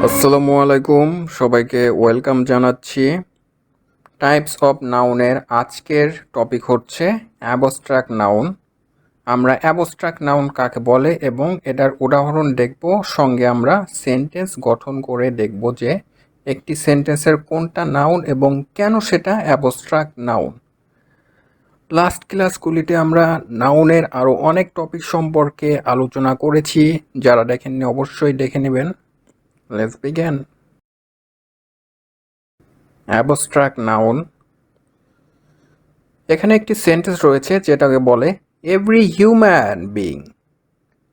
আসসালামু আলাইকুম, সবাইকে ওয়েলকাম জানাচ্ছি। টাইপস অফ নাউনের আজকের টপিক হচ্ছে অ্যাবস্ট্রাক্ট নাউন। আমরা অ্যাবস্ট্রাক্ট নাউন কাকে বলে এবং এটার উদাহরণ দেখব, সঙ্গে আমরা সেন্টেন্স গঠন করে দেখব যে একটি সেন্টেন্সের কোনটা নাউন এবং কেন সেটা অ্যাবস্ট্রাক্ট নাউন। লাস্ট ক্লাসগুলিতে আমরা নাউনের আরও অনেক টপিক সম্পর্কে আলোচনা করেছি। যারা দেখেননি অবশ্যই দেখে নেবেন। Let's begin. অ্যাবস্ট্রাক্ট নাউন, এখানে একটি সেন্টেন্স রয়েছে যেটাকে বলে every human being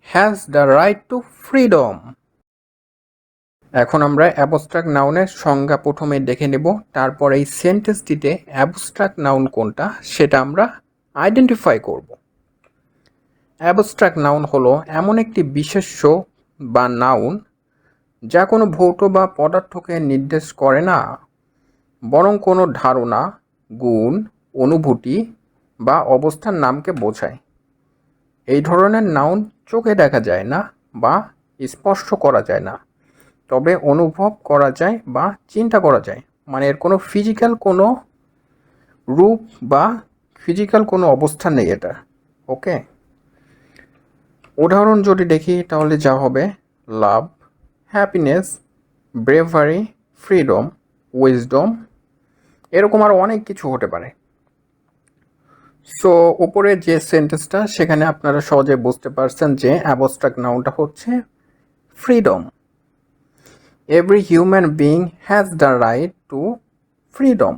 has the right two freedom. এখন আমরা অ্যাবস্ট্রাক্ট নাউনের সংজ্ঞা প্রথমে দেখে নেব, তারপর এই সেন্টেন্সটিতে অ্যাবস্ট্রাক্ট নাউন কোনটা সেটা আমরা আইডেন্টিফাই করব। অ্যাবস্ট্রাক্ট নাউন হলো এমন একটি বিশেষ্য বা নাউন যা কোনো ভৌত বা পদার্থকে নির্দেশ করে না, বরং কোনো ধারণা, গুণ, অনুভূতি বা অবস্থার নামকে বোঝায়। এই ধরনের নাউন চোখে দেখা যায় না বা স্পর্শ করা যায় না, তবে অনুভব করা যায় বা চিন্তা করা যায়। মানে এর কোনো ফিজিক্যাল কোনো রূপ বা ফিজিক্যাল কোনো অবস্থান নেই এটা। ওকে, উদাহরণ যদি দেখি তাহলে যা হবে লাভ, হ্যাপিনেস, ব্রেভারি, ফ্রিডম, উইজডম, এরকম আরও অনেক কিছু হতে পারে। সো উপরে যে সেন্টেন্সটা সেখানে আপনারা সহজে বুঝতে পারছেন যে অ্যাবস্ট্রাক্ট নাউনটা হচ্ছে freedom. Every human being has the right two freedom.